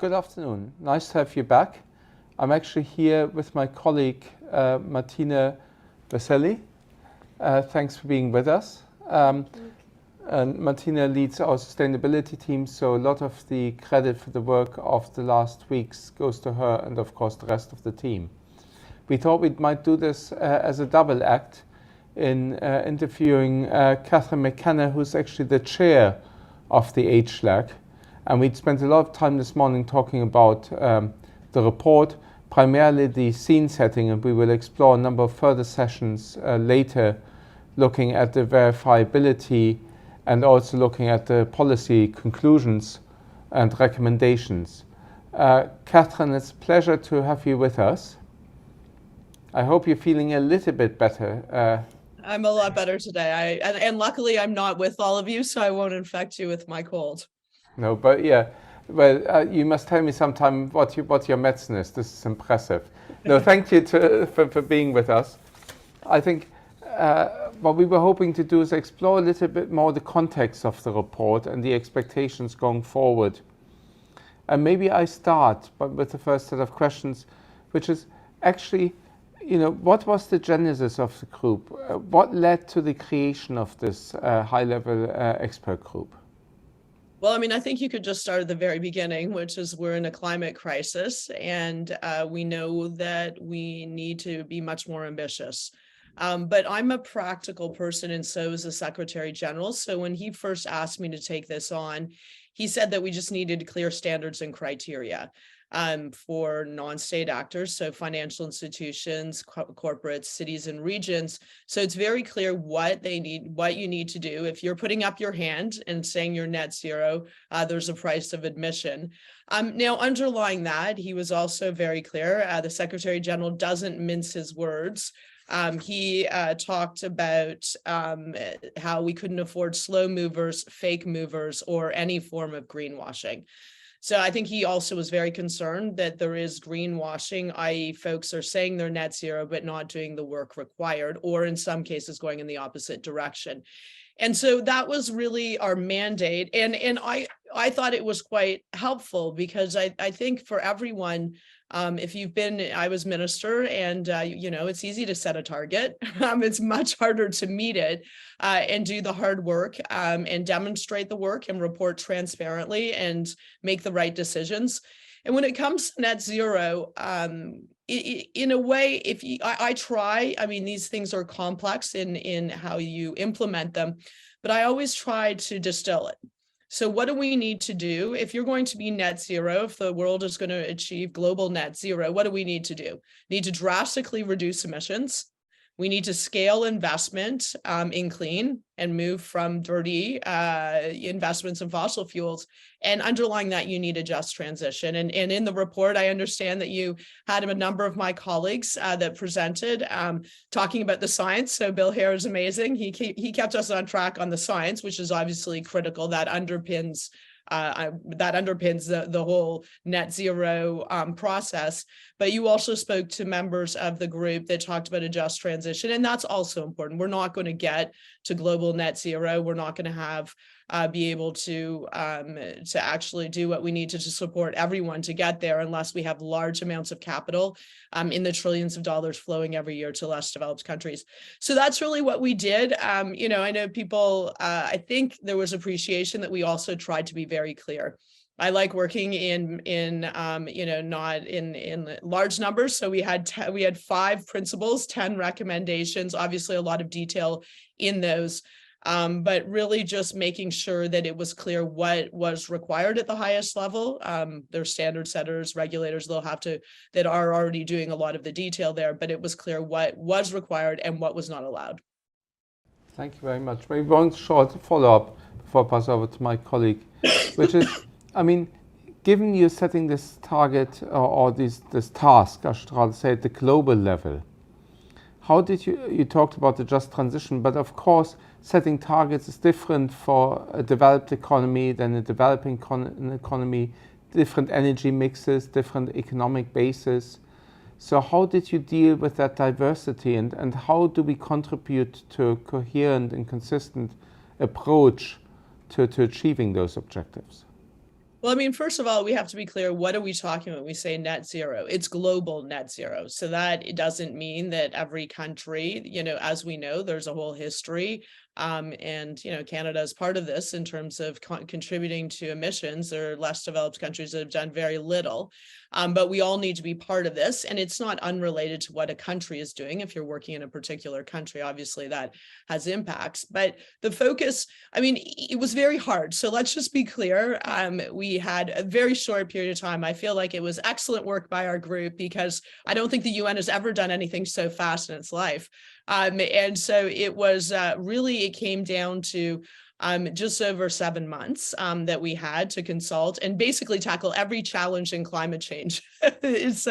good afternoon. Nice to have you back. I'm actually here with my colleague, Martina Vaselli. Thanks for being with us. And Martina leads our sustainability team, so a lot of the credit for the work of the last weeks goes to her and, of course, the rest of the team. We thought we might do this as a double act in interviewing Catherine McKenna, who's actually the chair of the HighLevel. And we'd spent a lot of time this morning talking about the report, primarily the scene setting, and we will explore a number of further sessions later, looking at the verifiability and also looking at the policy conclusions and recommendations. Catherine, it's a pleasure to have you with us. I hope you're feeling a little bit better. I'm a lot better today. And luckily I'm not with all of you, so I won't infect you with my cold. No, but yeah, well, you must tell me sometime what your medicine is. This is impressive. No, thank you for being with us. I think what we were hoping to do is explore a little bit more the context of the report and the expectations going forward. And maybe I start with the first set of questions, which is actually, what was the genesis of the group? What led to the creation of this high-level expert group? Well, I mean, I think you could just start at the very beginning, which is we're in a climate crisis, and we know that we need to be much more ambitious. But I'm a practical person, and so is the Secretary General. So when he first asked me to take this on, he said that we just needed clear standards and criteria for non-state actors, so financial institutions, corporates, cities, and regions. So it's very clear what they need, what you need to do. If you're putting up your hand and saying you're net zero, there's a price of admission. Now, underlying that, he was also very clear. The Secretary General doesn't mince his words. He talked about how we couldn't afford slow movers, fake movers, or any form of greenwashing. So I think he also was very concerned that there is greenwashing, i.e. folks are saying they're net zero, but not doing the work required, or in some cases going in the opposite direction. And so that was really our mandate. And I thought it was quite helpful because I think for everyone, if you've been, I was minister, and it's easy to set a target. It's much harder to meet it and do the hard work and demonstrate the work and report transparently and make the right decisions. And when it comes to net zero, in a way, I try, I mean, these things are complex in how you implement them, but I always try to distill it. So what do we need to do? If you're going to be net zero, if the world is going to achieve global net zero, what do we need to do? We need to drastically reduce emissions. We need to scale investment in clean and move from dirty investments in fossil fuels. And underlying that, you need a just transition. And in the report, I understand that you had a number of my colleagues that presented talking about the science. So Bill Hare is amazing. He kept us on track on the science, which is obviously critical. That underpins the whole net zero process. But you also spoke to members of the group that talked about a just transition, and that's also important. We're not going to get to global net zero. We're not going to be able to actually do what we need to support everyone to get there unless we have large amounts of capital in the trillions of dollars flowing every year to less developed countries. So that's really what we did. I know people, I think there was appreciation that we also tried to be very clear. I like working in not in large numbers. So we had 5 principles, 10 recommendations, obviously a lot of detail in those. But really just making sure that it was clear what was required at the highest level. There's standard setters, regulators that are already doing a lot of the detail there, but it was clear what was required and what was not allowed. Thank you very much. Maybe one short follow-up before I pass over to my colleague, which is, I mean, given you setting this target or this task, I should rather say, at the global level, how did you talked about the just transition, but of course, setting targets is different for a developed economy than a developing economy, different energy mixes, different economic bases. So how did you deal with that diversity, and how do we contribute to a coherent and consistent approach to achieving those objectives? Well, I mean, first of all, we have to be clear, what are we talking about when we say net zero? It's global net zero. So that it doesn't mean that every country, as we know, there's a whole history. And, Canada is part of this in terms of contributing to emissions. There are less developed countries that have done very little. But we all need to be part of this. And it's not unrelated to what a country is doing. If you're working in a particular country, obviously that has impacts. But the focus, I mean, it was very hard. So let's just be clear. We had a very short period of time. I feel like it was excellent work by our group, because I don't think the UN has ever done anything so fast in its life. And so it was it came down to just over 7 months that we had to consult and basically tackle every challenge in climate change. It's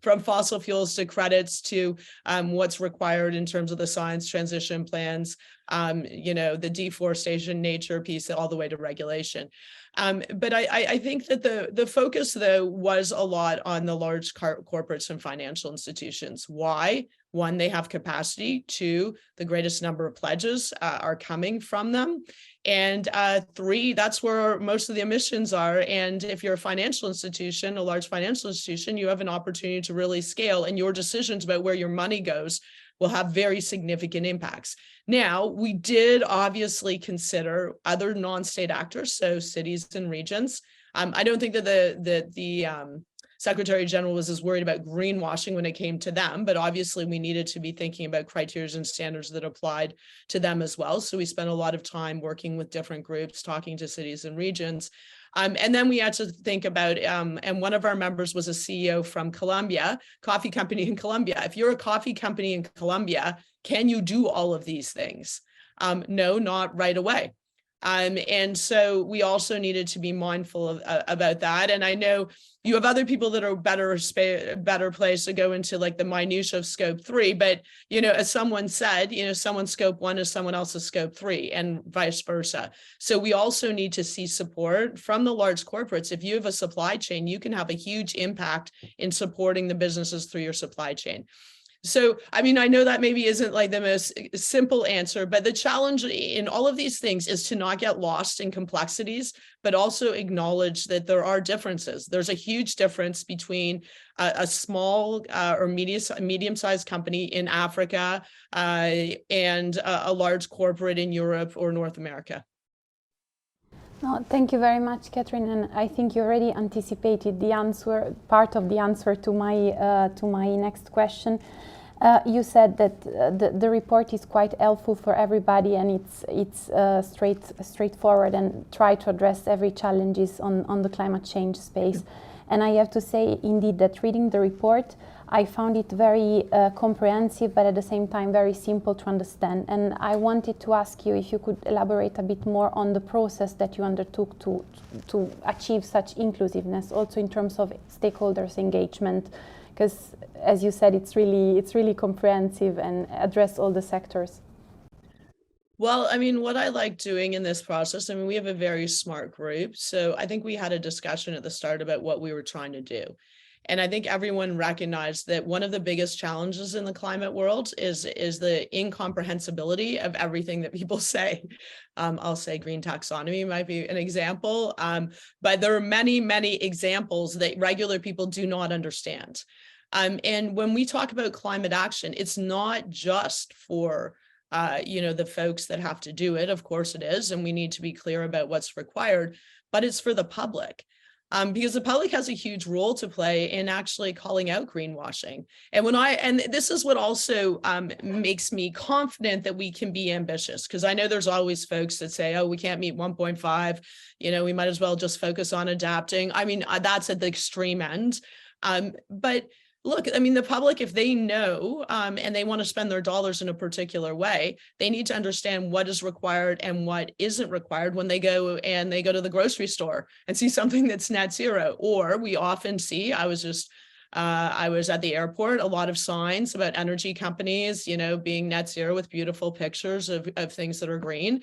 from fossil fuels to credits to what's required in terms of the science transition plans, the deforestation nature piece, all the way to regulation. But I think that the focus, though, was a lot on the large corporates and financial institutions. Why? One, they have capacity. Two, the greatest number of pledges are coming from them. And three, that's where most of the emissions are. And if you're a financial institution, a large financial institution, you have an opportunity to really scale, and your decisions about where your money goes will have very significant impacts. Now, we did obviously consider other non-state actors, so cities and regions. I don't think that the Secretary General was as worried about greenwashing when it came to them, but obviously we needed to be thinking about criteria and standards that applied to them as well. So we spent a lot of time working with different groups, talking to cities and regions. And then we had to think about, and one of our members was a CEO from Colombia, coffee company in Colombia. If you're a coffee company in Colombia, can you do all of these things? No, not right away. And so we also needed to be mindful about that. And I know you have other people that are better placed to go into like the minutia of scope 3, but as someone said, someone's scope 1 is someone else's scope 3, and vice versa. So we also need to see support from the large corporates. If you have a supply chain, you can have a huge impact in supporting the businesses through your supply chain. So, I mean, I know that maybe isn't like the most simple answer, but the challenge in all of these things is to not get lost in complexities, but also acknowledge that there are differences. There's a huge difference between a small or medium-sized company in Africa and a large corporate in Europe or North America. No, thank you very much, Catherine. And I think you already anticipated the answer, part of the answer to my next question. You said that the report is quite helpful for everybody, and it's straightforward and try to address every challenges on the climate change space. And I have to say, indeed, that reading the report, I found it very comprehensive, but at the same time very simple to understand. And I wanted to ask you if you could elaborate a bit more on the process that you undertook to achieve such inclusiveness, also in terms of stakeholders' engagement, because as you said, it's really comprehensive and address all the sectors. Well, I mean, what I like doing in this process, I mean, we have a very smart group. So I think we had a discussion at the start about what we were trying to do. And I think everyone recognized that one of the biggest challenges in the climate world is the incomprehensibility of everything that people say. I'll say green taxonomy might be an example, but there are many, many examples that regular people do not understand. And when we talk about climate action, it's not just for the folks that have to do it. Of course it is, and we need to be clear about what's required, but it's for the public. Because the public has a huge role to play in actually calling out greenwashing. And this is what also makes me confident that we can be ambitious, because I know there's always folks that say, oh, we can't meet 1.5, we might as well just focus on adapting. I mean, that's at the extreme end. But look, I mean, the public, if they know and they want to spend their dollars in a particular way, they need to understand what is required and what isn't required when they go to the grocery store and see something that's net zero. Or we often see, I was at the airport, a lot of signs about energy companies, being net zero with beautiful pictures of things that are green,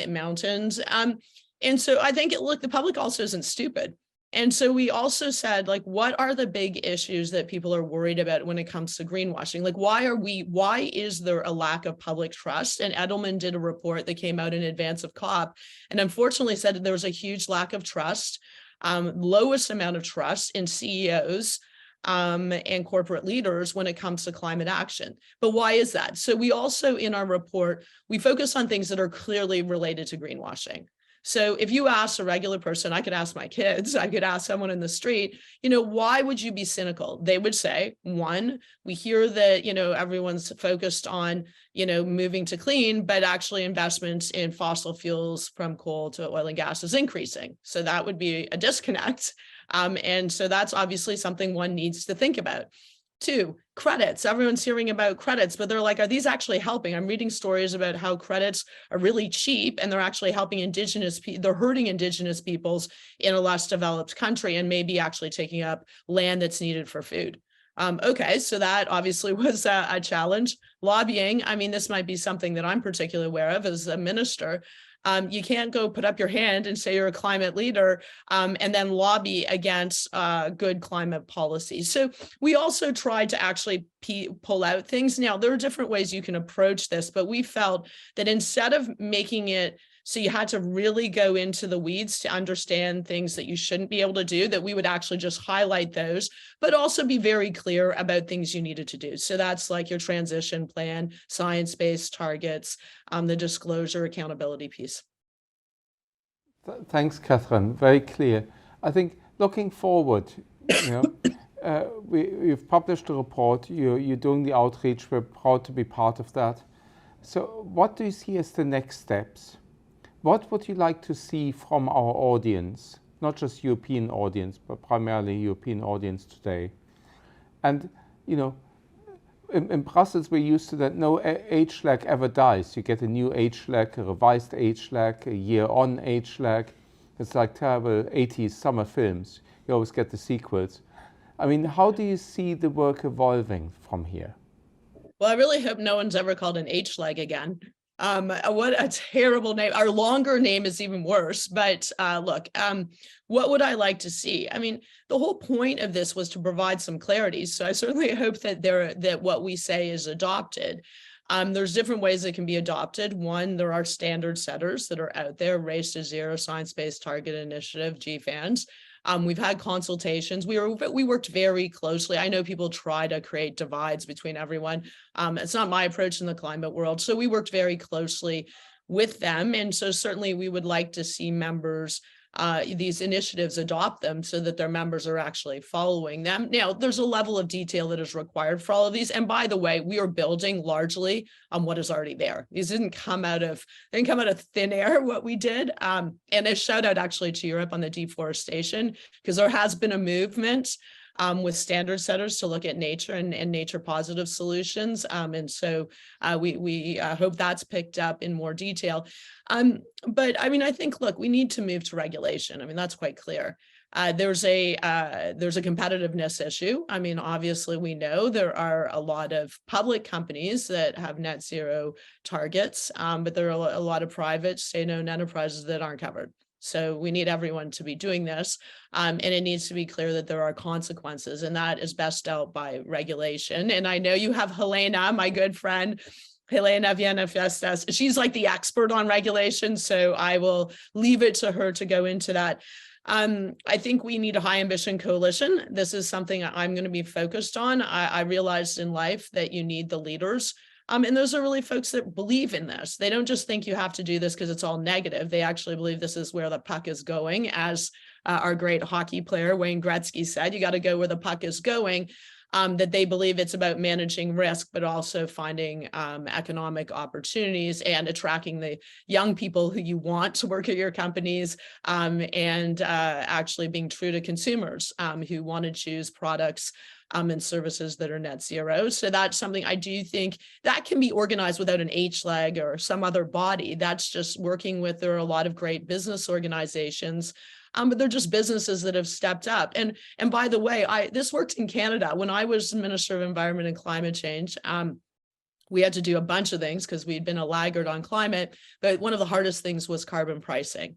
mountains. And so I think, look, the public also isn't stupid. And so we also said, like, what are the big issues that people are worried about when it comes to greenwashing? Like, why is there a lack of public trust? And Edelman did a report that came out in advance of COP and unfortunately said that there was a huge lack of trust lowest amount of trust in CEOs and corporate leaders when it comes to climate action. But why is that? So we also, in our report, we focus on things that are clearly related to greenwashing. So if you ask a regular person, I could ask my kids, I could ask someone in the street, why would you be cynical? They would say, one, we hear that, everyone's focused on, moving to clean, but actually investments in fossil fuels from coal to oil and gas is increasing. So that would be a disconnect. And so that's obviously something one needs to think about. Two, credits. Everyone's hearing about credits, but they're like, are these actually helping? I'm reading stories about how credits are really cheap and they're actually helping they're hurting indigenous peoples in a less developed country and maybe actually taking up land that's needed for food. Okay, so that obviously was a challenge. Lobbying, this might be something that I'm particularly aware of as a minister. You can't go put up your hand and say you're a climate leader and then lobby against good climate policies. So we also tried to actually pull out things. Now, there are different ways you can approach this, but we felt that instead of making it so you had to really go into the weeds to understand things that you shouldn't be able to do, that we would actually just highlight those, but also be very clear about things you needed to do. So that's like your transition plan, science-based targets, the disclosure accountability piece. Thanks, Catherine. Very clear. I think looking forward, you've published a report, you're doing the outreach, we're proud to be part of that. So what do you see as the next steps? What would you like to see from our audience, not just European audience, but primarily European audience today? And, in Brussels, we're used to that no age lag ever dies. You get a new age lag, a revised age lag, a year-on age lag. It's like terrible 80s summer films. You always get the sequels. How do you see the work evolving from here? Well, I really hope no one's ever called an H lag again. What a terrible name. Our longer name is even worse, but look, what would I like to see? The whole point of this was to provide some clarity. So I certainly hope that what we say is adopted. There's different ways it can be adopted. One, there are standard setters that are out there, Race to Zero, Science-Based Target Initiative, GFANs. We've had consultations. We worked very closely. I know people try to create divides between everyone. It's not my approach in the climate world. So we worked very closely with them. And so certainly we would like to see members, these initiatives adopt them so that their members are actually following them. Now, there's a level of detail that is required for all of these. And by the way, we are building largely on what is already there. These didn't come out of thin air, what we did. And a shout out actually to Europe on the deforestation, because there has been a movement with standard setters to look at nature and nature positive solutions. And so we hope that's picked up in more detail. But I think, look, we need to move to regulation. That's quite clear. There's a competitiveness issue. Obviously we know there are a lot of public companies that have net zero targets, but there are a lot of private state-owned enterprises that aren't covered. So we need everyone to be doing this, and it needs to be clear that there are consequences, and that is best dealt by regulation. And I know you have Helena, my good friend, Helena Viena Fiestas. She's like the expert on regulation, so I will leave it to her to go into that. I think we need a high ambition coalition. This is something I'm going to be focused on. I realized in life that you need the leaders. And those are really folks that believe in this. They don't just think you have to do this because it's all negative. They actually believe this is where the puck is going. As our great hockey player, Wayne Gretzky, said, you got to go where the puck is going. That they believe it's about managing risk, but also finding economic opportunities and attracting the young people who you want to work at your companies, and actually being true to consumers who want to choose products and services that are net zero. So that's something I do think that can be organized without an HLAG or some other body. That's just working with, there are a lot of great business organizations, but they're just businesses that have stepped up. And by the way, this worked in Canada. When I was Minister of Environment and Climate Change, we had to do a bunch of things because we'd been a laggard on climate, but one of the hardest things was carbon pricing.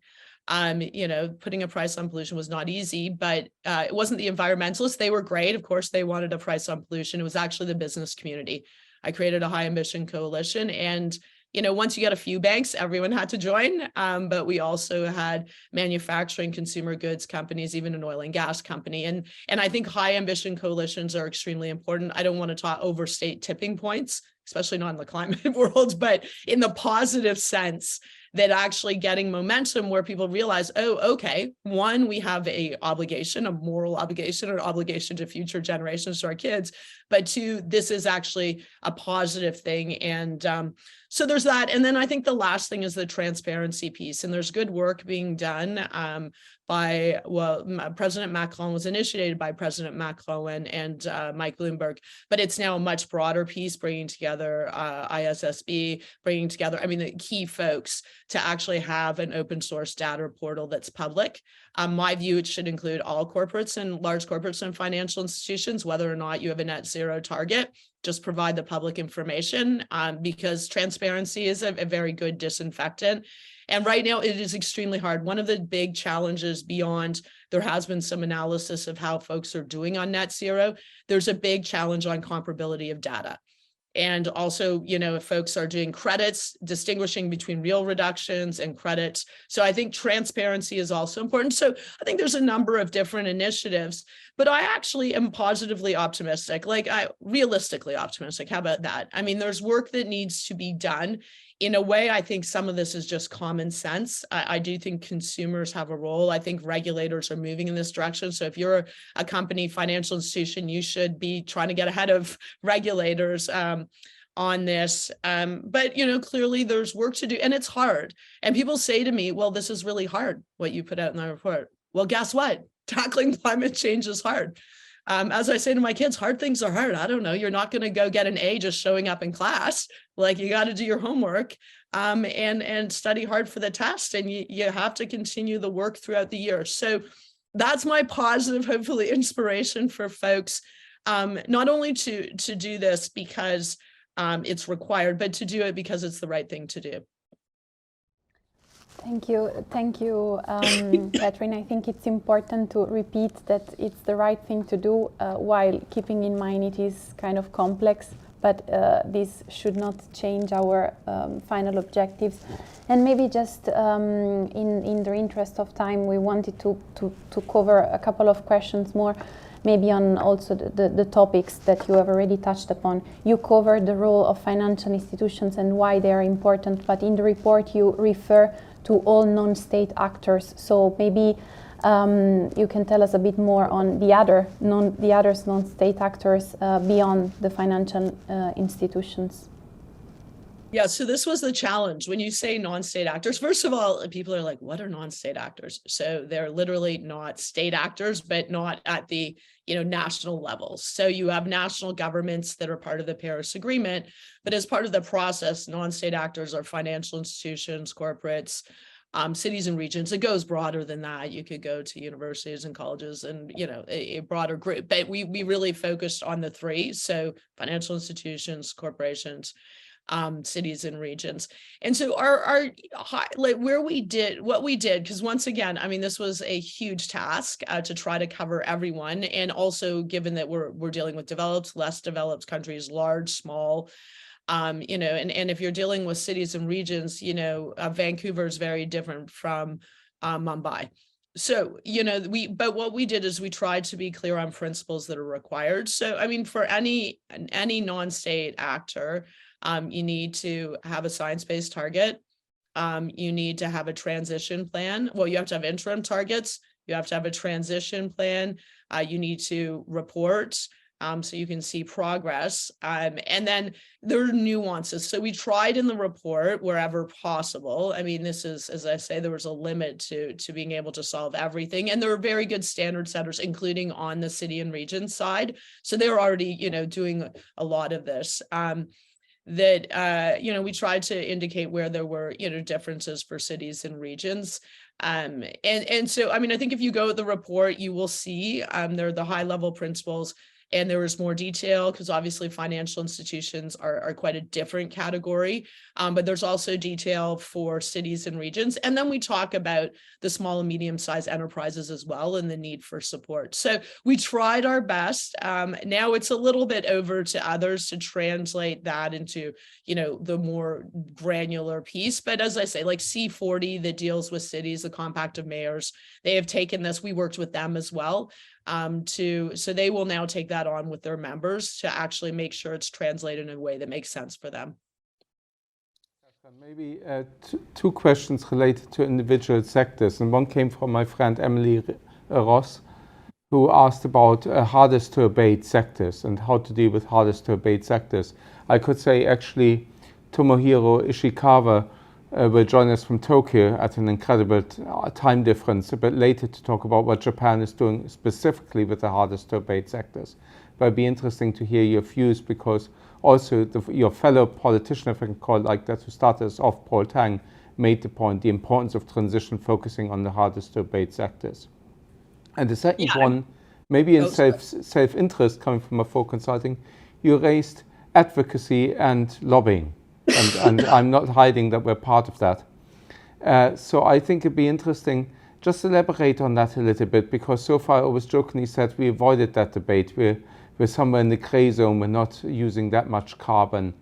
Putting a price on pollution was not easy, but it wasn't the environmentalists. They were great. Of course, they wanted a price on pollution. It was actually the business community. I created a high ambition coalition, and once you get a few banks, everyone had to join. But we also had manufacturing, consumer goods companies, even an oil and gas company. And I think high ambition coalitions are extremely important. I don't want to overstate tipping points, especially not in the climate world, but in the positive sense that actually getting momentum where people realize, oh, okay, one, we have a moral obligation, or obligation to future generations, to our kids, but two, this is actually a positive thing. And so there's that. And then I think the last thing is the transparency piece. And there's good work being done President Macron, was initiated by President Macron and Mike Bloomberg, but it's now a much broader piece, bringing together ISSB, bringing together, the key folks to actually have an open source data portal that's public. My view, it should include all corporates and large corporates and financial institutions, whether or not you have a net zero target. Just provide the public information because transparency is a very good disinfectant. And right now it is extremely hard. One of the big challenges beyond, there has been some analysis of how folks are doing on net zero. There's a big challenge on comparability of data. And also, if folks are doing credits, distinguishing between real reductions and credits. So I think transparency is also important. So I think there's a number of different initiatives, but I actually am positively optimistic, realistically optimistic. How about that? There's work that needs to be done. In a way, I think some of this is just common sense. I do think consumers have a role. I think regulators are moving in this direction. So if you're a company, financial institution, you should be trying to get ahead of regulators on this. But, clearly there's work to do, and it's hard. And people say to me, well, this is really hard, what you put out in the report. Well, guess what? Tackling climate change is hard. As I say to my kids, hard things are hard. I don't know. You're not going to go get an A just showing up in class. You got to do your homework and study hard for the test. And you have to continue the work throughout the year. So that's my positive, hopefully, inspiration for folks, not only to do this because it's required, but to do it because it's the right thing to do. Thank you, Catherine. I think it's important to repeat that it's the right thing to do while keeping in mind it is kind of complex, but this should not change our final objectives. And maybe just in the interest of time, we wanted to cover a couple of questions more, maybe on also the topics that you have already touched upon. You covered the role of financial institutions and why they are important, but in the report you refer to all non-state actors. So maybe you can tell us a bit more on the other non-state actors beyond the financial institutions. Yeah, so this was the challenge. When you say non-state actors, first of all, people are like, what are non-state actors? So they're literally not state actors, but not at the national level. So you have national governments that are part of the Paris Agreement, but as part of the process, non-state actors are financial institutions, corporates, cities and regions. It goes broader than that. You could go to universities and colleges and, a broader group, but we really focused on the three. So financial institutions, corporations, cities and regions. And so what we did, because once again, this was a huge task to try to cover everyone. And also given that we're dealing with developed, less developed countries, large, small, and if you're dealing with cities and regions, Vancouver is very different from Mumbai. So, but what we did is we tried to be clear on principles that are required. So, for any non-state actor, you need to have a science-based target. You need to have a transition plan. Well, you have to have interim targets. You have to have a transition plan. You need to report so you can see progress. And then there are nuances. So we tried in the report wherever possible. this is, as I say, there was a limit to being able to solve everything. And there are very good standard setters, including on the city and region side. So they're already, doing a lot of this. We tried to indicate where there were, differences for cities and regions. And so, I think if you go to the report, you will see there are the high level principles. and there was more detail because obviously financial institutions are quite a different category, but there's also detail for cities and regions. And then we talk about the small and medium-sized enterprises as well and the need for support. So we tried our best. Now it's a little bit over to others to translate that into, the more granular piece. But as I say, like C40 that deals with cities, the Compact of Mayors, they have taken this. We worked with them as well. So they will now take that on with their members to actually make sure it's translated in a way that makes sense for them. Maybe two questions related to individual sectors, and one came from my friend Emily Ross, who asked about hardest to abate sectors and how to deal with hardest to abate sectors. I could say actually Tomohiro Ishikawa will join us from Tokyo at an incredible time difference a bit later to talk about what Japan is doing specifically with the hardest to abate sectors. But it'd be interesting to hear your views, because also your fellow politician, if I can call it like that, who started us off, Paul Tang, made the point, the importance of transition focusing on the hardest to abate sectors. And the second one, maybe in self-interest coming from Afore Consulting, you raised advocacy and lobbying. And I'm not hiding that we're part of that. So I think it'd be interesting, just elaborate on that a little bit, because so far I always jokingly said we avoided that debate. We're somewhere in the gray zone. We're not using that much carbon.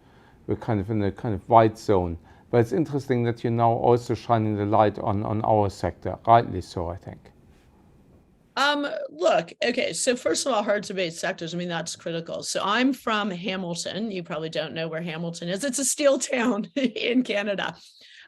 We're kind of in a kind of white zone. But it's interesting that you're now also shining the light on our sector, rightly so, I think. Look, okay, so first of all, hard to abate sectors, I mean, that's critical. So I'm from Hamilton. You probably don't know where Hamilton is. It's a steel town in Canada.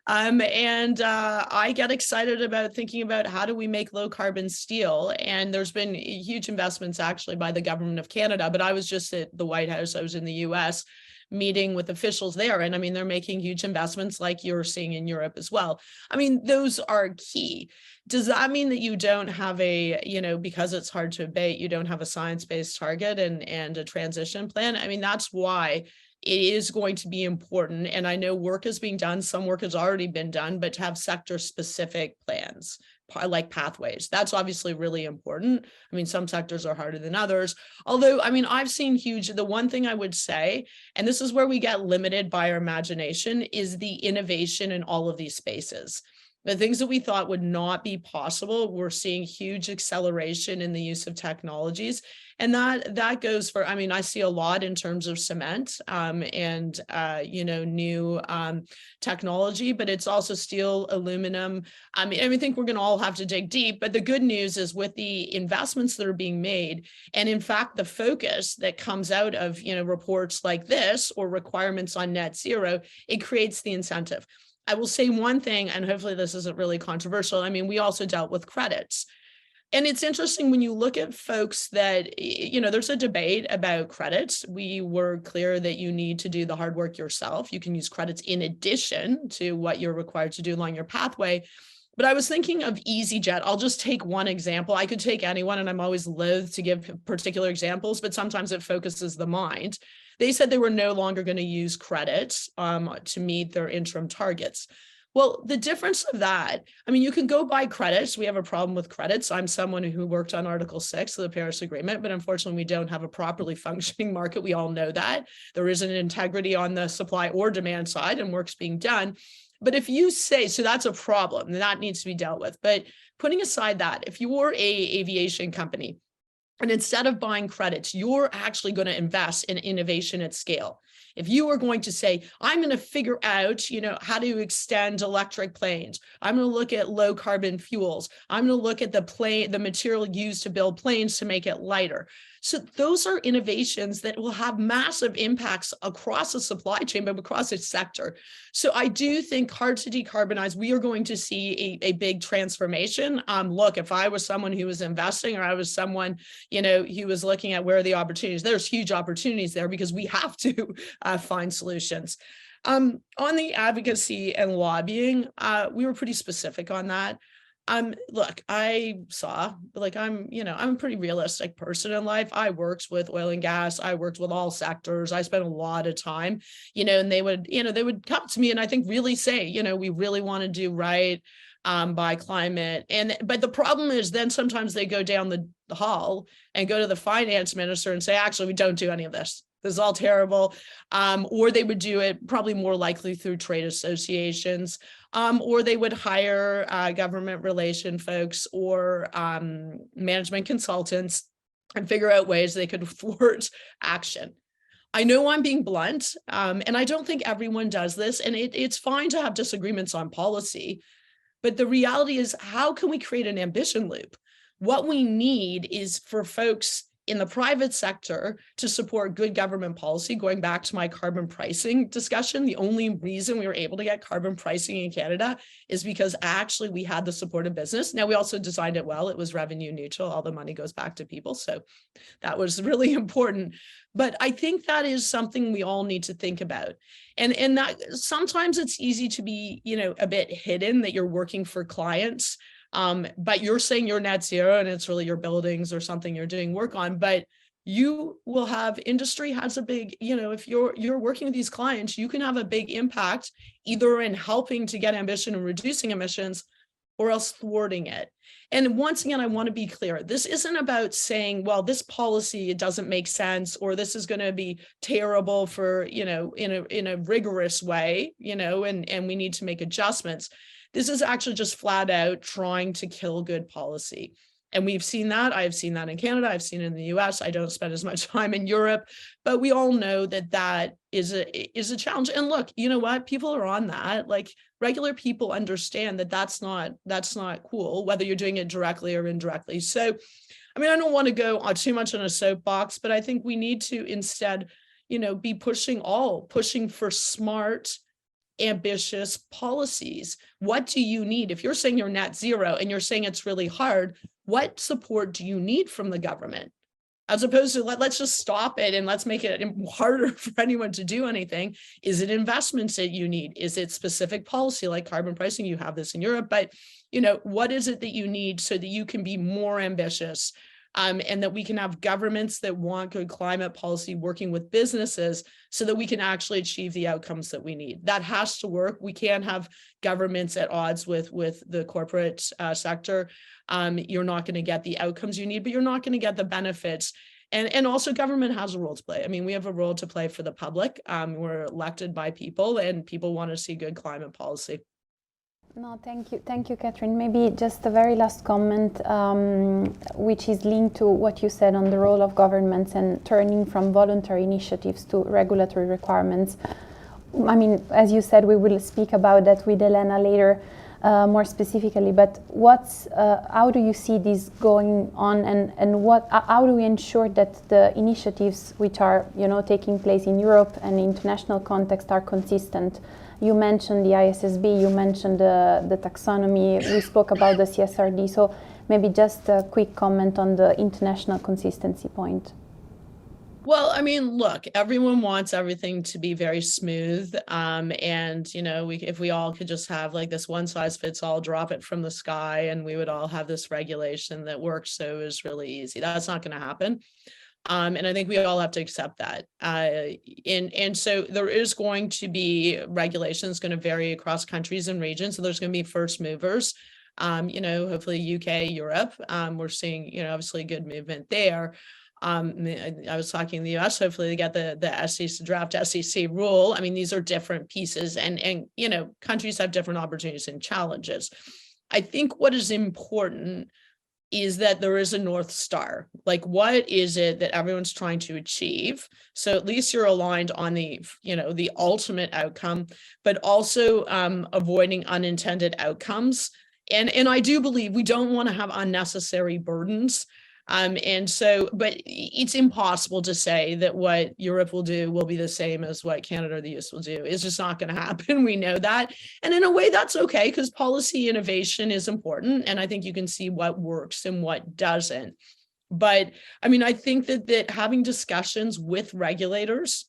I get excited about thinking about how do we make low carbon steel. And there's been huge investments actually by the government of Canada, but I was just at the White House. I was in the US meeting with officials there. And I mean, they're making huge investments like you're seeing in Europe as well. I mean, those are key. Does that mean that you don't have because it's hard to abate, you don't have a science-based target and a transition plan? I mean, that's why it is going to be important. And I know work is being done. Some work has already been done, but to have sector-specific plans, like pathways, that's obviously really important. I mean, some sectors are harder than others. Although, I mean, I've seen the one thing I would say, and this is where we get limited by our imagination, is the innovation in all of these spaces. The things that we thought would not be possible, we're seeing huge acceleration in the use of technologies. And that goes for, I mean, I see a lot in terms of cement and new technology, but it's also steel, aluminum. I mean, I think we're going to all have to dig deep, but the good news is with the investments that are being made, and in fact, the focus that comes out of, reports like this or requirements on net zero, it creates the incentive. I will say one thing, and hopefully this isn't really controversial. I mean, we also dealt with credits. And it's interesting when you look at folks that, there's a debate about credits. We were clear that you need to do the hard work yourself. You can use credits in addition to what you're required to do along your pathway. But I was thinking of EasyJet. I'll just take one example. I could take anyone, and I'm always loath to give particular examples, but sometimes it focuses the mind. They said they were no longer going to use credits to meet their interim targets. Well, the difference of that, I mean, you can go buy credits. We have a problem with credits. I'm someone who worked on Article 6 of the Paris Agreement, but unfortunately, we don't have a properly functioning market. We all know that. There isn't integrity on the supply or demand side, and work's being done. But if you say, so that's a problem, and that needs to be dealt with. But putting aside that, if you're an aviation company, and instead of buying credits, you're actually going to invest in innovation at scale. If you are going to say, I'm going to figure out, how to extend electric planes, I'm going to look at low carbon fuels, I'm going to look at the material used to build planes to make it lighter. So those are innovations that will have massive impacts across the supply chain, but across its sector. So I do think hard to decarbonize, we are going to see a big transformation. Look, if I was someone who was investing, or I was someone, who was looking at where are the opportunities, there's huge opportunities there because we have to find solutions. On the advocacy and lobbying, we were pretty specific on that. Look, I'm a pretty realistic person in life. I worked with oil and gas. I worked with all sectors. I spent a lot of time, and they would come to me and I think really say, we really want to do right. by climate. But the problem is then sometimes they go down the hall and go to the finance minister and say, actually, we don't do any of this. This is all terrible. Or they would do it probably more likely through trade associations, or they would hire government relation folks or management consultants and figure out ways they could thwart action. I know I'm being blunt, and I don't think everyone does this, and it's fine to have disagreements on policy, but the reality is, how can we create an ambition loop? What we need is for folks in the private sector to support good government policy. Going back to my carbon pricing discussion, the only reason we were able to get carbon pricing in Canada is because actually we had the support of business. Now, we also designed it well. It was revenue neutral. All the money goes back to people. So that was really important. But I think that is something we all need to think about. And that sometimes it's easy to be, a bit hidden that you're working for clients. But you're saying you're net zero and it's really your buildings or something you're doing work on, but you will have industry has a big, if you're working with these clients, you can have a big impact either in helping to get ambition and reducing emissions or else thwarting it. And once again, I want to be clear, this isn't about saying, well, this policy, it doesn't make sense, or this is going to be terrible for, in a rigorous way, and we need to make adjustments. This is actually just flat out trying to kill good policy. And we've seen that. I've seen that in Canada. I've seen it in the US. I don't spend as much time in Europe, but we all know that is a challenge. And look, you know what? People are on that. Like regular people understand that that's not cool, whether you're doing it directly or indirectly. So, I mean, I don't want to go too much on a soapbox, but I think we need to instead, be pushing for smart, ambitious policies. What do you need? If you're saying you're net zero and you're saying it's really hard, what support do you need from the government? As opposed to let's just stop it and let's make it harder for anyone to do anything. Is it investments that you need? Is it specific policy like carbon pricing? You have this in Europe, but what is it that you need so that you can be more ambitious? And that we can have governments that want good climate policy working with businesses so that we can actually achieve the outcomes that we need. That has to work. We can't have governments at odds with the corporate sector. You're not going to get the outcomes you need, but you're not going to get the benefits. And also government has a role to play. I mean, we have a role to play for the public. We're elected by people and people want to see good climate policy. No, thank you, Catherine. Maybe just a very last comment, which is linked to what you said on the role of governments and turning from voluntary initiatives to regulatory requirements. I mean, as you said, we will speak about that with Elena later, more specifically. But how do you see this going on, and how do we ensure that the initiatives which are taking place in Europe and international context are consistent? You mentioned the ISSB, you mentioned the taxonomy, we spoke about the CSRD, so maybe just a quick comment on the international consistency point. Well, I mean, look, everyone wants everything to be very smooth. And, if we all could just have like this one size fits all, drop it from the sky, and we would all have this regulation that works. So it was really easy. That's not going to happen. And I think we all have to accept that. And so there is going to be regulations going to vary across countries and regions. So there's going to be first movers, hopefully UK, Europe. We're seeing, obviously good movement there. I was talking in the US, hopefully they get the SEC draft SEC rule. I mean, these are different pieces and countries have different opportunities and challenges. I think what is important is that there is a North Star. Like, what is it that everyone's trying to achieve? So at least you're aligned on the ultimate outcome, but also avoiding unintended outcomes. And I do believe we don't want to have unnecessary burdens. But it's impossible to say that what Europe will do will be the same as what Canada or the US will do. It's just not going to happen. We know that. And in a way, that's okay, because policy innovation is important. And I think you can see what works and what doesn't. But I mean, I think that having discussions with regulators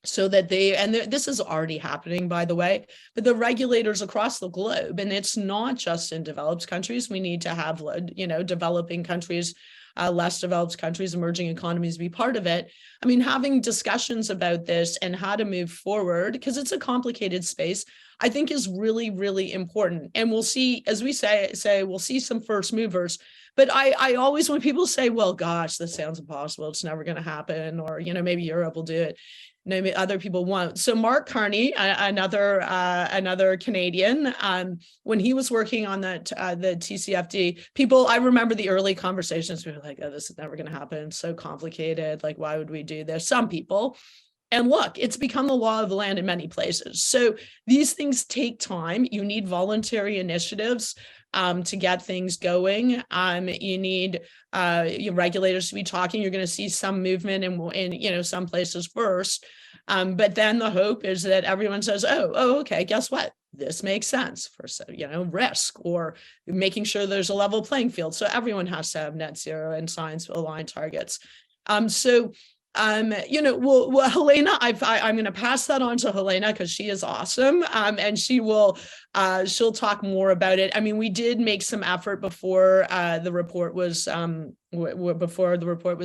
so that this is already happening, by the way, but the regulators across the globe, and it's not just in developed countries, we need to have, developing countries, less developed countries, emerging economies be part of it. I mean, having discussions about this and how to move forward, because it's a complicated space, I think is really, really important. And we'll see, as we say, we'll see some first movers. But I always, when people say, well, gosh, this sounds impossible, it's never going to happen, or, maybe Europe will do it, maybe other people won't. So Mark Carney, another Canadian, when he was working on the TCFD, I remember the early conversations, we were like, oh, this is never going to happen, it's so complicated, like, why would we do this? Some people. And look, it's become the law of the land in many places. So these things take time. You need voluntary initiatives to get things going. You need your regulators to be talking. You're going to see some movement in some places first. But then the hope is that everyone says, oh, okay, guess what? This makes sense for, risk, or making sure there's a level playing field. So everyone has to have net zero and science aligned targets. Helena, I'm going to pass that on to Helena because she is awesome, and she'll talk more about it. I mean, we did make some effort before the report was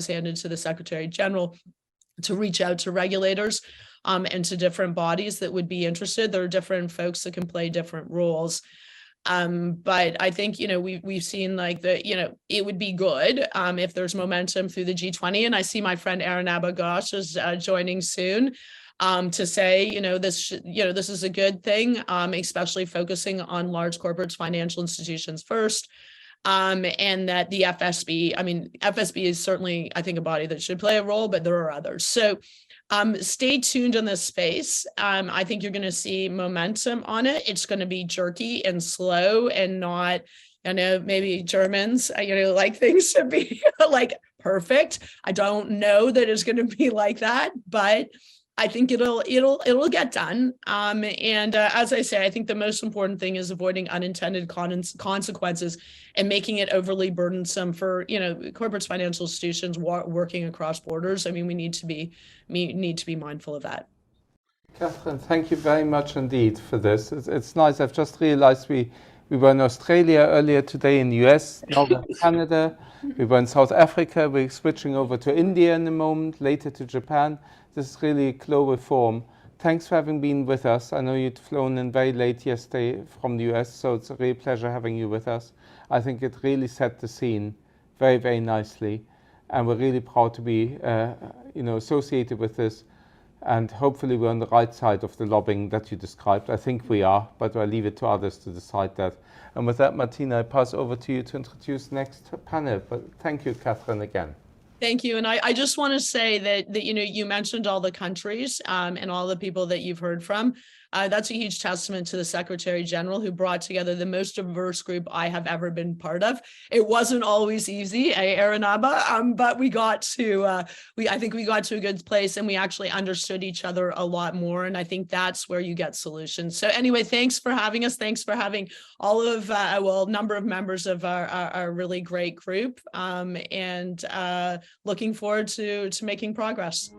handed to the Secretary General to reach out to regulators and to different bodies that would be interested. There are different folks that can play different roles. But I think, we've seen it would be good if there's momentum through the G20. And I see my friend Aaron Abagosh is joining soon to say, this is a good thing, especially focusing on large corporates, financial institutions first. And that the FSB is certainly, I think, a body that should play a role, but there are others. So stay tuned in this space. I think you're going to see momentum on it. It's going to be jerky and slow and not, maybe Germans, like things to be like perfect. I don't know that it's going to be like that, but I think it'll get done. As I say, I think the most important thing is avoiding unintended consequences and making it overly burdensome for corporate financial institutions working across borders. I mean, we need to be mindful of that. Catherine, thank you very much indeed for this. It's nice. I've just realized we were in Australia earlier today, in the US, now we're in Canada. We were in South Africa. We're switching over to India in a moment, later to Japan. This is really global forum. Thanks for having been with us. I know you'd flown in very late yesterday from the US, so it's a real pleasure having you with us. I think it really set the scene very, very nicely. And we're really proud to be associated with this. And hopefully we're on the right side of the lobbying that you described. I think we are, but I'll leave it to others to decide that. And with that, Martina, I pass over to you to introduce the next panel. But thank you, Catherine, again. Thank you. And I just want to say that you mentioned all the countries and all the people that you've heard from. That's a huge testament to the Secretary General, who brought together the most diverse group I have ever been part of. It wasn't always easy, Aranaba, but we got to, I think we got to a good place, and we actually understood each other a lot more. And I think that's where you get solutions. So anyway, thanks for having us. Thanks for having all of, number of members of our really great group, and looking forward to making progress.